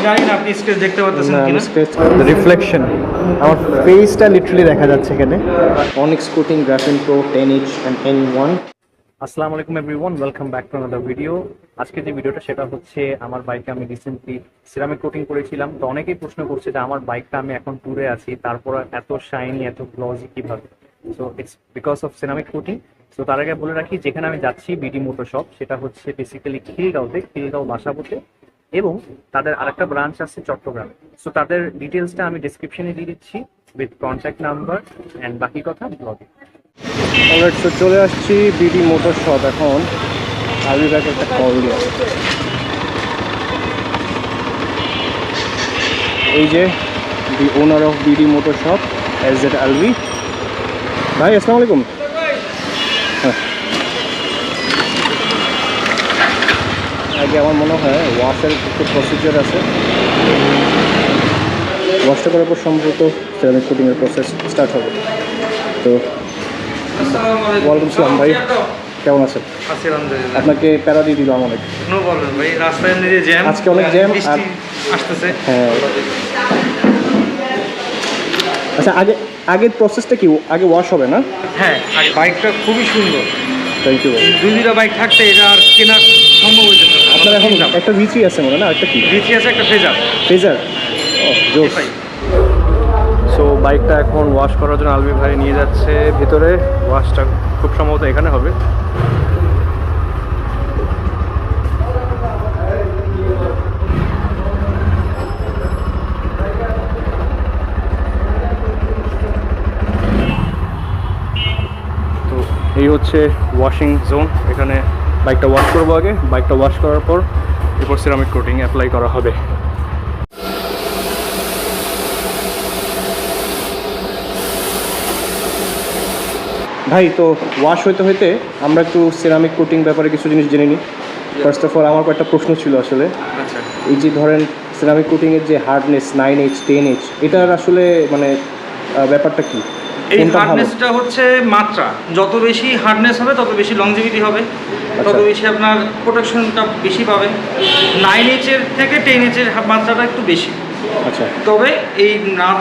জানি না আপনি স্কেচ দেখতে পাচ্ছেন কিনা। স্কেচ রিফ্লেকশন আমার ফেসটা লিটারালি দেখা যাচ্ছে এখানে। Onyx coating graphene pro 10H and N1। আসসালামু আলাইকুম everyone, welcome back to another video. আজকে যে ভিডিওটা সেটা হচ্ছে আমার বাইকে আমি রিসেন্টলি সিরামিক কোটিং করেছিলাম। তো অনেকেই প্রশ্ন করছে যে আমার বাইকটা আমি এখন ট্যুরে আছি, তারপর এত শাইনি এত গ্লজি কিভাবে। So it's because of ceramic coating. So তার আগে বলে রাখি, যেখানে আমি যাচ্ছি বিডি মোটো শপ, সেটা হচ্ছে বেসিক্যালি খিলগাঁও বাসাবোতে, এবং তাদের আরেকটা ব্রাঞ্চ আছে চট্টগ্রাম। সো তাদের ডিটেলসটা আমি ডেসক্রিপশনে দিয়ে দিচ্ছি উইথ কন্ট্যাক্ট নাম্বার অ্যান্ড বাকি কথা ব্লগে। অলরাইট, তো চলে আসছি বিডি মোটর শপ। এখন আলবি ভাইকে একটা কল দিয়ে, এই যে the owner of BD motor shop এস এড আলবি ভাই। আসসালামু আলাইকুম। হ্যাঁ, আগে আমার মনে হয় ওয়াশের একটু প্রসিজার আছে, ওয়াশটা করার পর সম্ভবত সিরামিক কোটিংয়ের প্রসেস স্টার্ট হবে। তো ওয়ালাইকুম আসসালাম ভাই, কেমন আছেন? আপনাকে প্যারা দিয়ে দিলাম অনেক। নো প্রবলেম ভাই, রাস্তায় এমনি জ্যাম, আজকে অনেক জ্যাম আর আসতেছে। হ্যাঁ, আচ্ছা আগের প্রসেসটা কি? আগে ওয়াশ হবে না? হ্যাঁ, বাইকটা খুবই সুন্দর। থ্যাংক ইউ ভাই। দুইটা বাইক থাকতে এটা আর কেনার সম্ভব হয়ে যেত না। আপনার এখন একটা ভিচি আছে মনে না? একটা কি ভিচি আছে, একটা ফেজার। জোস। সো বাইকটা এখন ওয়াশ করার জন্য আলবি ভাই নিয়ে যাচ্ছে ভিতরে। ওয়াশটা খুব সম্ভবত এখানে হবে। তো এই হচ্ছে ওয়াশিং জোন। এখানে বাইকটা ওয়াশ করবো আগে, বাইকটা ওয়াশ করার পর এরপর সিরামিক কোটিং অ্যাপ্লাই করা হবে। ভাই, তো ওয়াশ হইতে হইতে আমরা একটু সিরামিক কোটিং ব্যাপারে কিছু জিনিস জেনে নিই। ফার্স্ট অফ অল আমার কয়েকটা প্রশ্ন ছিল আসলে। আচ্ছা, এই যে ধরেন সিরামিক কোটিংয়ের যে হার্ডনেস 9H 10H, এটার আসলে মানে ব্যাপারটা কি? এই হার্ডনেসটা হচ্ছে মাত্রা। যত বেশি হার্ডনেস হবে তত বেশি লংজিভিটি হবে, তত বেশি আপনার প্রোটেকশনটা বেশি পাবেন। 9H এর থেকে 10H এর মাত্রাটা একটু বেশি। আচ্ছা, তবে এই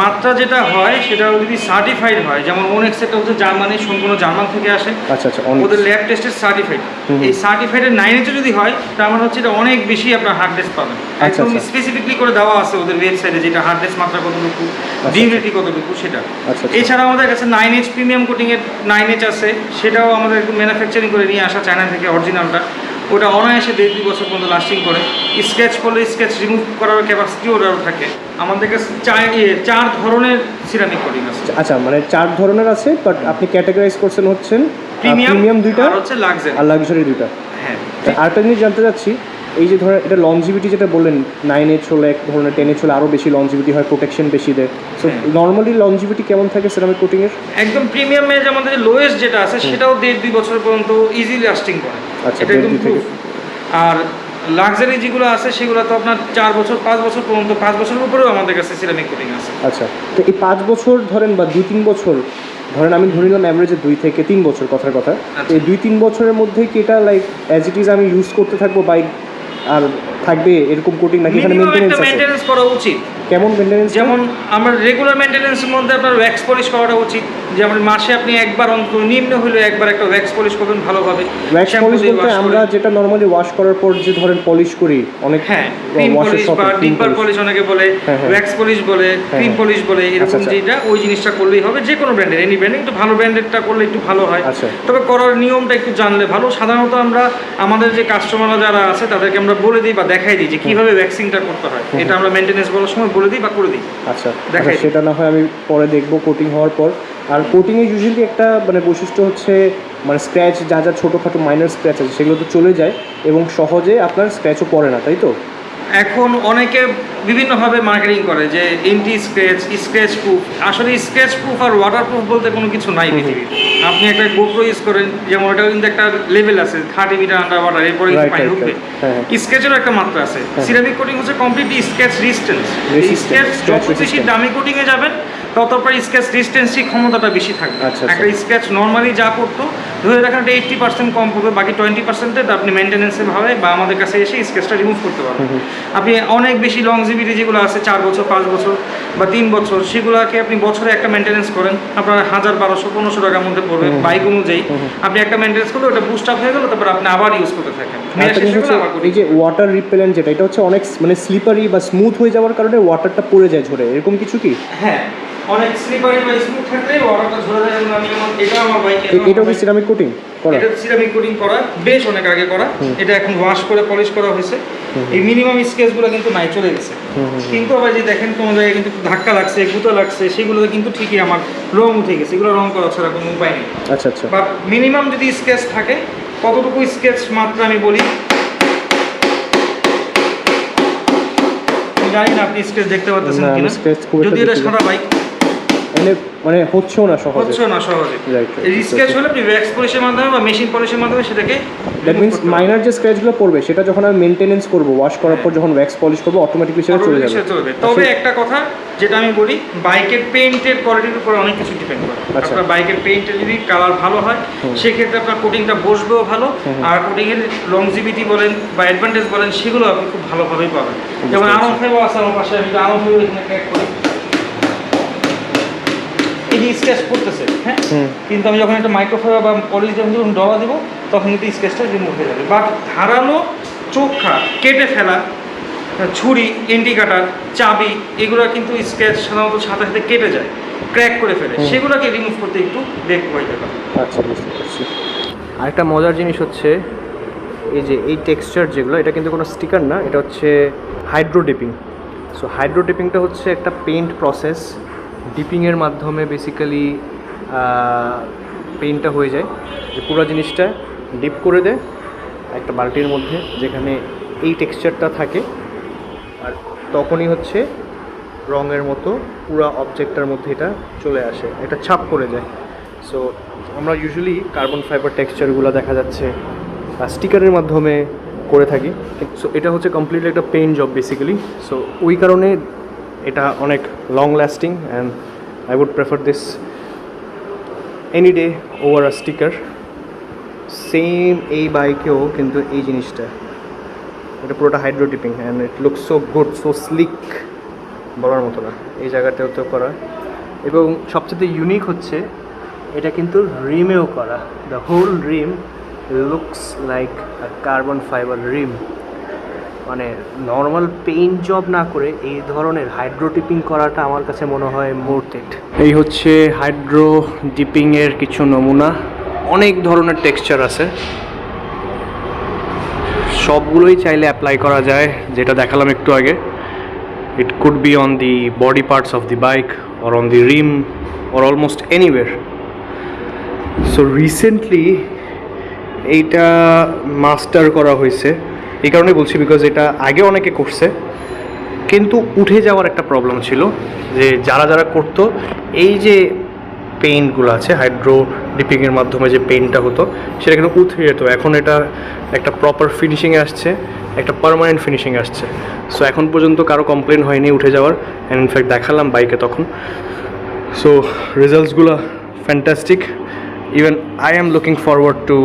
মাত্রা যেটা হয় সেটা যদি সার্টিফাইড হয়, যেমন ওনেক্স এটা হচ্ছে জার্মানি, সম্পূর্ণ জার্মান থেকে আসে। আচ্ছা আচ্ছা, ওদের ল্যাব টেস্টের সার্টিফাইড। এই সার্টিফাইডের 9H যদি হয় তার মানে হচ্ছে এটা অনেক বেশি আপনার হার্ডনেস পাবেন। একদম স্পেসিফিকলি করে দেওয়া আছে ওদের ওয়েবসাইটে, যেটা হার্ডনেস মাত্রা কতটুকু, ডিউরিটি কতটুকু সেটা। এছাড়া আমাদের কাছে 9H প্রিমিয়াম কোটিংয়ের 9H আছে, সেটাও আমাদের একটু ম্যানুফ্যাকচারিং করে নিয়ে আসা চায়না থেকে, অরিজিনালটা। ওটা অনায়াসে 1.5-2 বছর পর্যন্ত লাস্টিং করে। স্কেচ করলে স্কেচ রিমুভ করার ক্যাপাসিটি ওটাও থাকে। আমাদের কাছে 4 ধরনের সিরামিক কোটিং আছে। আচ্ছা, মানে 4 ধরনের আছে, বাট আপনি ক্যাটাগরাইজ করছেন হচ্ছেন প্রিমিয়াম 2টা আর হচ্ছে লাক্সারি আর লাক্সারি 2টা। হ্যাঁ, আরেকটা জিনিস জানতে চাচ্ছি, এই যে ধরেন এটা লংজিভিটি যেটা বললেন, 9H হলে এক ধরনের, 10H হলে আরও বেশি লংজিভিটি হয়, প্রোটেকশন বেশি দেয়। সো নর্মালি লংজিভিটি কেমন থাকে সিরামিক কোটিংয়ের? একদম প্রিমিয়ামে যে আমাদের লোয়েস্ট যেটা আছে সেটাও 1.5-2 বছর পর্যন্ত ইজিলি লাস্টিং করে। আচ্ছা, এটা একদম প্রুফ। আর লাক্সারি যেগুলো আছে সেগুলো তো আপনার 4 বছর 5 বছর পর্যন্ত, 5 বছরের উপরেও আমাদের কাছে সিরামিক কোটিং আছে। আচ্ছা, তো এই 5 বছর ধরেন বা 2-3 বছর ধরেন, আমি ধরে নিলাম অ্যাভারেজে 2 থেকে 3 বছর, কথার কথা। এই 2-3 বছরের মধ্যে কি এটা লাইক অ্যাজ ইট ইজ আমি ইউজ করতে থাকবো বাইক আর থাকবে এরকম কোটিং, নাকি এখানে মেইনটেনেন্স করা উচিত? কেমন মেইনটেনেন্স? যেমন আমার রেগুলার মেইনটেনেন্সের মধ্যে আপনার ওয়্যাক্স পলিশ করাটা উচিত। যেমন মাসে আপনি একবার অন্তত, নিম্ন হলেও একবার একটা ওয়্যাক্স পলিশ করবেন ভালোভাবে। ওয়্যাক্স পলিশ বলতে আমরা যেটা নরমালি ওয়াশ করার পর যে ধরেন পলিশ করি অনেক, হ্যাঁ, ক্রিম পলিশ বা ডিম্পার পলিশ অনেকে বলে, ওয়্যাক্স পলিশ বলে, ক্রিম পলিশ বলে, এরকম যেটা ওই জিনিসটা করলেই হবে। যে কোনো ব্র্যান্ডের, এনি ব্র্যান্ডে, একটু ভালো ব্র্যান্ডেরটা করলে একটু ভালো হয়। তবে করার নিয়মটা একটু জানলে ভালো। সাধারণত আমরা আমাদের যে কাস্টমাররা যারা আছে তাদেরকে আমরা বলে দিই বা দেখাই দিই যে কীভাবে ওয়্যাক্সিংটা করতে হয়। এটা আমরা মেইনটেনেন্স বলার সময় বলে দিই বা করে দিই। আচ্ছা, সেটা না হয় আমি পরে দেখবো কোটিং হওয়ার পর। আর কোটিংয়ে ইউজুয়ালি একটা মানে বৈশিষ্ট্য হচ্ছে মানে স্ক্র্যাচ, যা যা ছোটোখাটো মাইনর স্ক্র্যাচ আছে সেগুলো তো চলে যায় এবং সহজে আপনার স্ক্র্যাচও পড়ে না, তাই তো? এখন অনেকে বিভিন্নভাবে মার্কেটিং করে যে এন্টি স্ক্র্যাচ প্রুফ। আসলে স্ক্র্যাচ প্রুফ আর ওয়াটার প্রুফ বলতে কোনো কিছু নাই পৃথিবীতে। আপনি একটা GoPro ইউজ করেন, যেমন ওটাও কিন্তু একটা লেভেল আছে, 30 মিটার আন্ডার ওয়াটার, এরপরে পানি ঢুকবে। স্ক্র্যাচেরও একটা মাত্রা আছে। সিরামিক কোটিং হচ্ছে কমপ্লিটলি স্ক্র্যাচ রেজিস্ট্যান্স। স্ক্র্যাচ যত বেশি দামি কোটিংয়ে যাবেন তত পর স্ক্র্যাচ রেজিস্ট্যান্সি ক্ষমতাটা বেশি থাকবে। একটা স্ক্র্যাচ নর্মালি যা করতো ধরে রাখেন এটা 80% কম পড়বে, বাকি 20% আপনি মেনটেন্যান্সে ভাবে বা আমাদের কাছে এসে স্কেচটা রিমুভ করতে পারবেন। আপনি অনেক বেশি লংজিভিটি যেগুলো আছে 4 বছর 5 বছর বা 3 বছর, সেগুলোকে আপনি বছরে একটা মেনটেন্যান্স করেন, আপনার 1000-1200-1500 টাকার মধ্যে পড়বে বাইক অনুযায়ী। আপনি একটা মেনটেন্যান্স করলে ওটা বুস্ট আপ হয়ে গেল, তারপর আপনি আবার ইউজ করতে থাকেন। এই যে ওয়াটার রিপেলেন্ট যেটা, এটা হচ্ছে অনেক মানে স্লিপারি বা স্মুথ হয়ে যাওয়ার কারণে ওয়াটারটা পড়ে যায় ঝরে, এরকম কিছু কি? হ্যাঁ, অনেক স্লিপারি বা স্মুথ থাকলে ওয়াটারটা ঝরে যায়। এবং আমি এটা আমার বাইকে, এটাও কি সিরামিক কোটিং করা? এটা সিরামিক কোটিং করা, বেশ অনেক আগে করা। এটা এখন ওয়াশ করে পলিশ করা হয়েছে। এই মিনিমাম স্কেচগুলো কিন্তু নাই, চলে গেছে। কিন্তু আবার যে দেখেন কোনো জায়গায় কিন্তু ধাক্কা লাগছে, গুঁতো লাগছে, সেগুলোতে কিন্তু ঠিকই আমার রং উঠে গেছে। এগুলো রং করা ছাড়া কোনো উপায় নেই। আচ্ছা আচ্ছা। বাট মিনিমাম যদি স্কেচ থাকে, কতটুকু স্কেচ মাত্র আমি বলি, জানি না আপনি স্কেচ দেখতে পাচ্ছেন কিনা, যদি এটা সাদা বাইক মানে হচ্ছেও না সহজে। এই স্কেচ হলে আপনি ওয়্যাক্স পলিশের মাধ্যমে বা মেশিন পলিশের মাধ্যমে সেটাকে, দ্যাট মিন্স মাইনার যে স্ক্র্যাচগুলো পড়বে সেটা যখন আমি মেইনটেনেন্স করব, ওয়াশ করার পর যখন ওয়্যাক্স পলিশ করব, অটোমেটিকলি সেটা চলে যাবে। তবে একটা কথা যেটা আমি বলি, বাইকের পেইন্টের কোয়ালিটির উপর অনেক কিছু ডিপেন্ড করে। আপনার বাইকের পেইন্টের যদি কালার ভালো হয়, সেক্ষেত্রে আপনার কোটিংটা বসবেও ভালো, আর কোটিংয়ের লংজিভিটি বলেন বা অ্যাডভান্টেজ বলেন, সেগুলো আপনি খুব ভালোভাবেই পাবেন। যেমন আরও আছে আমার পাশে, আমি আরও এখানে ক্র্যাক করি, স্কেচ করতেছে, হ্যাঁ, কিন্তু আমি যখন একটা মাইক্রোফাইবার বা পলিশ যখন ডলা দিব, তখন কিন্তু স্কেচটা রিমুভ হয়ে যাবে। বাট ধারালো চোখা কেটে ফেলা, ছুরি, ইন্ডিকেটার, চাবি, এগুলো কিন্তু স্কেচ সাধারণত সাথে সাথে কেটে যায়, ক্র্যাক করে ফেলে, সেগুলোকে রিমুভ করতে একটু বেগ হয়ে যাবে। আচ্ছা, বুঝতে পারছি। আরেকটা মজার জিনিস হচ্ছে এই যে এই টেক্সচার যেগুলো, এটা কিন্তু কোনো স্টিকার না, এটা হচ্ছে হাইড্রো ডিপিং। সো হাইড্রো ডিপিংটা হচ্ছে একটা পেইন্ট প্রসেস। ডিপিংয়ের মাধ্যমে বেসিক্যালি পেইন্টটা হয়ে যায়, যে পুরো জিনিসটা ডিপ করে দেয় একটা বালতির মধ্যে, যেখানে এই টেক্সচারটা থাকে, আর তখনই হচ্ছে রঙের মতো পুরো অবজেক্টটার মধ্যে এটা চলে আসে, এটা ছাপ করে যায়। সো আমরা ইউজুয়ালি কার্বন ফাইবার টেক্সচারগুলো দেখা যাচ্ছে স্টিকারের মাধ্যমে করে থাকি। সো এটা হচ্ছে কমপ্লিটলি একটা পেইন্ট জব বেসিক্যালি। সো ওই কারণে এটা অনেক long lasting, and I would prefer this any day over a sticker. Same এই বাইকেও কিন্তু এই জিনিসটা, এটা পুরোটা hydro dipping, and it looks so good, so slick, বলার মতো না। এই জায়গাটাও তো করা, এবং সবচেয়ে ইউনিক হচ্ছে এটা কিন্তু রিমেও করা। The whole rim looks like a carbon fibre rim. মানে নর্মাল পেইন্ট জব না করে এই ধরনের হাইড্রো ডিপিং করাটা আমার কাছে মনে হয় মোর্টেড। এই হচ্ছে হাইড্রো ডিপিংয়ের কিছু নমুনা। অনেক ধরনের টেক্সচার আছে, সবগুলোই চাইলে অ্যাপ্লাই করা যায়, যেটা দেখালাম একটু আগে। It could be on the body parts of the bike, or on the Rim, or almost anywhere. So recently এইটা মাস্টার করা হয়েছে, এই কারণে বলছি বিকজ এটা আগে অনেকে করছে, কিন্তু উঠে যাওয়ার একটা প্রবলেম ছিল, যে যারা যারা করতো এই যে পেইন্টগুলো আছে হাইড্রো ডিপিংয়ের মাধ্যমে যে পেইন্টটা হতো, সেটা কিন্তু উঠে যেত। এখন এটা একটা প্রপার ফিনিশিংয়ে আসছে, একটা পার্মানেন্ট ফিনিশিংয়ে আসছে। সো এখন পর্যন্ত কারো কমপ্লেন হয়নি উঠে যাওয়ার, অ্যান্ড ইনফ্যাক্ট দেখালাম বাইকে তখন। সো রেজাল্টসগুলো fantastic. Even I am looking forward to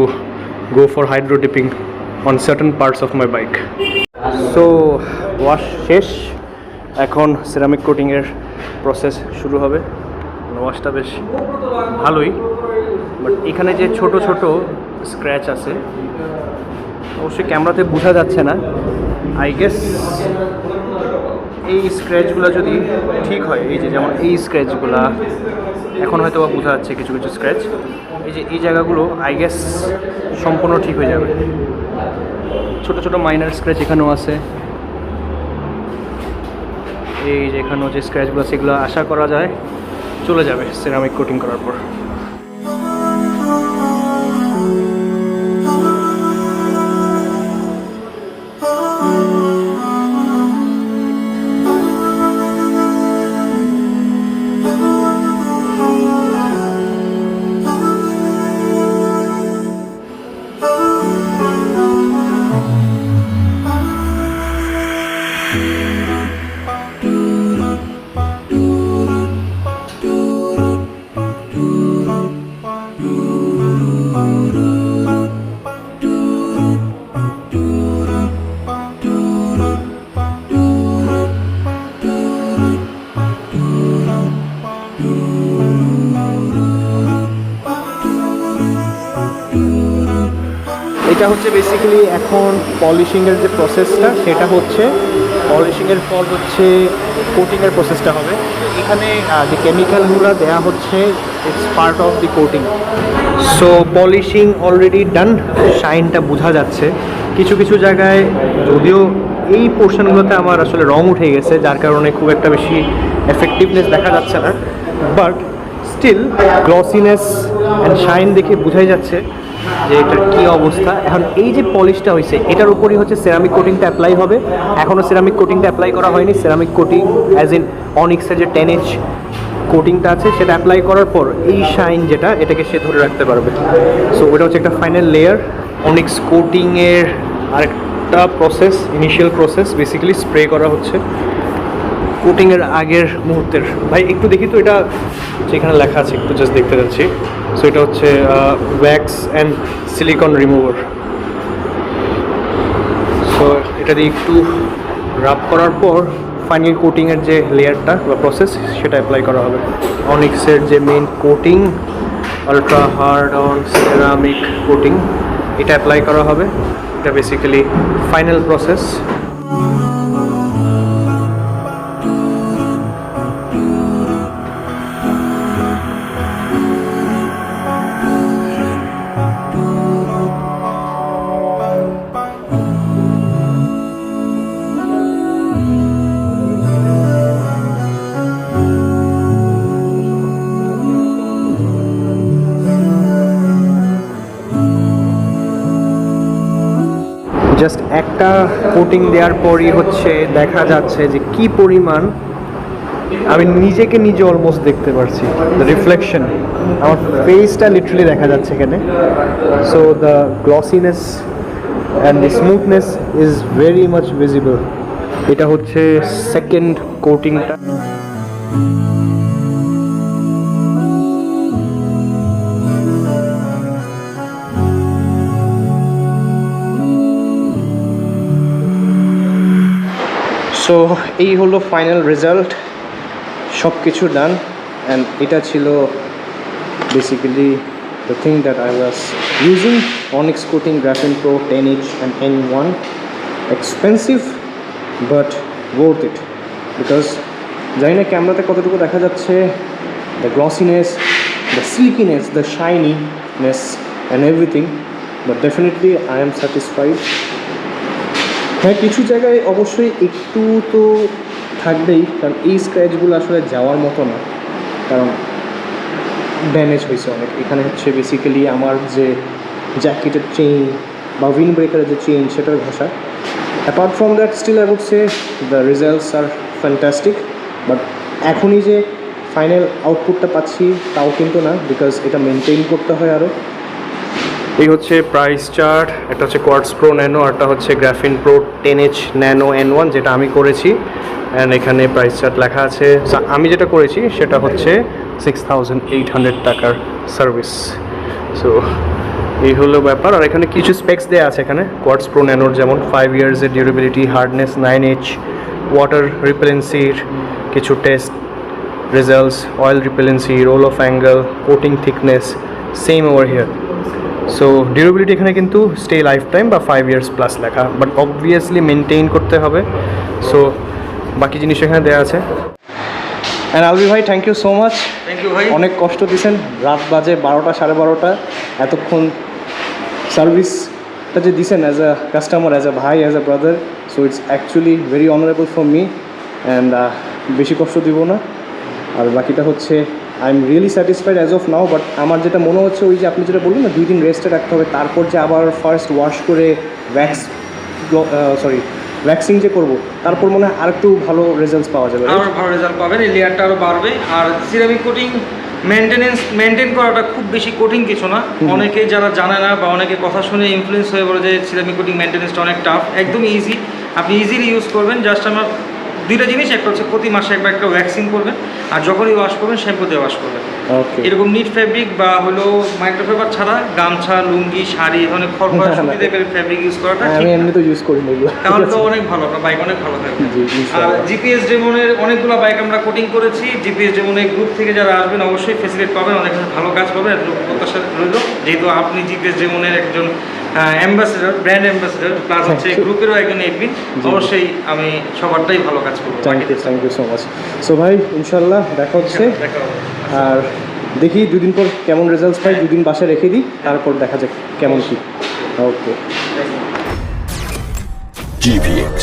go for hydro dipping on certain parts of my bike. So wash শেষ, এখন সিরামিক কোটিংয়ের প্রসেস শুরু হবে। ওয়াশটা বেশ ভালোই, বাট এখানে যে ছোট ছোট স্ক্র্যাচ আছে, অবশ্যই ক্যামেরাতে বোঝা যাচ্ছে না। আই গেস এই স্ক্র্যাচগুলো যদি ঠিক হয়, এই যে যেমন এই স্ক্র্যাচগুলো এখন হয়তো বোঝা যাচ্ছে কিছু কিছু স্ক্র্যাচ, এই যে এই জায়গাগুলো আই গেস সম্পূর্ণ ঠিক হয়ে যাবে। ছোট ছোট মাইনার স্ক্র্যাচ এখানেও আছে, এই যে এখানেও যে স্ক্র্যাচগুলো সেগুলো আশা করা যায় চলে যাবে সিরামিক কোটিং করার পর। বেসিক্যালি এখন পলিশিংয়ের যে প্রসেসটা সেটা হচ্ছে, পলিশিংয়ের পর হচ্ছে কোটিংয়ের প্রসেসটা হবে। এখানে যে কেমিক্যালগুলো দেওয়া হচ্ছে it's part of the coating. So polishing already done, শাইনটা বোঝা যাচ্ছে। কিছু কিছু জায়গায় যদিও এই পোর্শনগুলোতে আমার আসলে রং উঠে গেছে, যার কারণে খুব একটা বেশি এফেক্টিভনেস দেখা যাচ্ছে না, বাট স্টিল গ্লসিনেস অ্যান্ড শাইন দেখে বোঝাই যাচ্ছে যে এটার কী অবস্থা। এখন এই যে পলিশটা হয়েছে এটার উপরই হচ্ছে সেরামিক কোটিংটা অ্যাপ্লাই হবে। এখনও সেরামিক কোটিংটা অ্যাপ্লাই করা হয়নি। সেরামিক কোটিং অ্যাজ ইন অনিক্সের যে 10H কোটিংটা আছে সেটা অ্যাপ্লাই করার পর এই শাইন যেটা, এটাকে সে ধরে রাখতে পারবে। সো ওটা হচ্ছে একটা ফাইনাল লেয়ার। অনিক্স কোটিংয়ের আরেকটা process, initial process, basically spray করা হচ্ছে কোটিংয়ের আগের মুহূর্তের। ভাই একটু দেখি তো, এটা যেখানে লেখা আছে একটু জাস্ট দেখতে যাচ্ছি। সো এটা হচ্ছে wax and silicone remover. So এটা দিয়ে একটু রাব করার পর ফাইনাল কোটিংয়ের যে লেয়ারটা বা প্রসেস সেটা অ্যাপ্লাই করা হবে। অনিক্সের যে main coating, ultra hard on ceramic coating, এটা অ্যাপ্লাই করা হবে। এটা বেসিক্যালি ফাইনাল প্রসেস। জাস্ট একটা কোটিং দেওয়ার পরই হচ্ছে দেখা যাচ্ছে যে কি পরিমাণ, আমি নিজেকে নিজে অলমোস্ট দেখতে পারছি, দ্য রিফ্লেকশন, আমার ফেসটা লিটারালি দেখা যাচ্ছে এখানে। So the glossiness and the smoothness is very much visible. এটা হচ্ছে সেকেন্ড কোটিংটা। সো এই হলো ফাইনাল রেজাল্ট, সব কিছু ডান। অ্যান্ড এটা ছিল basically the thing that I was using, Onyx coating graphene pro 10H and N1। Expensive but worth it, because জানি না ক্যামেরাতে কতটুকু দেখা যাচ্ছে, the glossiness, the silkiness, the shininess and everything, but definitely I am satisfied. হ্যাঁ, কিছু জায়গায় অবশ্যই একটু তো থাকবেই, কারণ এই স্ক্র্যাচগুলো আসলে যাওয়ার মতো না, কারণ ড্যামেজ হয়েছে অনেক। এখানে হচ্ছে বেসিক্যালি আমার যে জ্যাকেটের চেইন বা উইন্ড ব্রেকারের যে চেইন সেটার ঘষা। Apart from that still I would say the results are fantastic. But এখনই যে ফাইনাল আউটপুটটা পাচ্ছি তাও কিন্তু না, বিকজ এটা মেনটেন করতে হয় আরও। এই হচ্ছে প্রাইস চার্ট, একটা হচ্ছে কোয়ার্টজ প্রো ন্যানো, আরটা হচ্ছে graphene pro 10H nano N1 যেটা আমি করেছি। অ্যান্ড এখানে প্রাইস চার্ট লেখা আছে। আমি যেটা করেছি সেটা হচ্ছে 6800 টাকার সার্ভিস। সো এই হলো ব্যাপার। আর এখানে কিছু স্পেক্স দেওয়া আছে এখানে কোয়ার্টজ প্রো ন্যানোর, যেমন 5 ইয়ার্সের ডিউরেবিলিটি, হার্ডনেস 9H, ওয়াটার রিপেলেন্সির কিছু test results, oil repellency, roll off angle, coating thickness, same over here. So durability এখানে কিন্তু স্টে লাইফ টাইম বা 5 ইয়ার্স প্লাস লেখা, বাট অবভিয়াসলি মেনটেইন করতে হবে। সো বাকি জিনিস এখানে দেওয়া আছে। অ্যান্ড আলবি ভাই, thank you so much. Thank you ভাই। অনেক কষ্ট দিয়েছেন, রাত বাজে 12টা 12:30, এতক্ষণ সার্ভিসটা যে দিয়েছেন as a customer, as a ভাই, as a brother, so it's actually very honourable for me. And বেশি কষ্ট দিব না। আর বাকিটা হচ্ছে I am really satisfied as of now. But আমার যেটা মনে হচ্ছে, ওই যে আপনি যেটা বললেন না 2 দিন রেস্টে রাখতে হবে, তারপর যে আবার ফার্স্ট ওয়াশ করে ভ্যাক্সিং যে করবো, তারপর মনে হয় আরেকটু ভালো রেজাল্টস পাওয়া যাবে, আরও ভালো রেজাল্ট পাবেন, এই লেয়ারটা আরও বাড়বে। আর সিরামিক কোটিং মেনটেন করাটা খুব বেশি কঠিন কিছু না। অনেকে যারা জানে না বা অনেকে কথা শুনে ইনফ্লুয়েন্স হয়ে বলে যে সিরামিক কোটিং মেনটেন্যান্সটা অনেক টাফ, একদম ইজি, আপনি ইজিলি ইউজ করবেন। জাস্ট আমার দুইটা জিনিস, একটা হচ্ছে প্রতি মাসে একবার একটা ভ্যাক্সিন করবেন, আর যখনই ওয়াশ করবেন শ্যাম্পু দিয়ে ওয়াশ করবেন। এরকম নিট ফ্যাব্রিক বা হলো মাইক্রোফাইবার ছাড়া গামছা, লুঙ্গি, শাড়ি এই ধরনের খড়খড়া সুতি টাইপের ফ্যাব্রিক ইউজ করাটা আমি এমনি তো ইউজ করি না এগুলো, তাহলে তো অনেক ভালো, আপনার বাইক অনেক ভালো থাকবে। আর জিপিএস ডেমনের অনেকগুলো বাইক আমরা কোটিং করেছি। জিপিএস ডেমনের গ্রুপ থেকে যারা আসবেন অবশ্যই ফেসিলিটি পাবেন, অনেক ভালো কাজ পাবেন, এত প্রত্যাশা রইল। যেহেতু আপনি জিপিএস ডেমনের একজন অ্যাম্বাসেডর, ব্র্যান্ড অ্যাম্বাসেডর প্লাস হচ্ছে Thank you. গ্রুপেরও একজন এডমিন। অবশ্যই আমি সবারটাই ভালো কাজ করবো। Thank you so much. So ভাই ইনশাল্লাহ দেখা হচ্ছে, দেখা হবে। আর দেখি 2 দিন পর কেমন রেজাল্টস পাই, 2 দিন বাসায় রেখে দিই, তারপর দেখা যাক কেমন কি। ওকে। GVX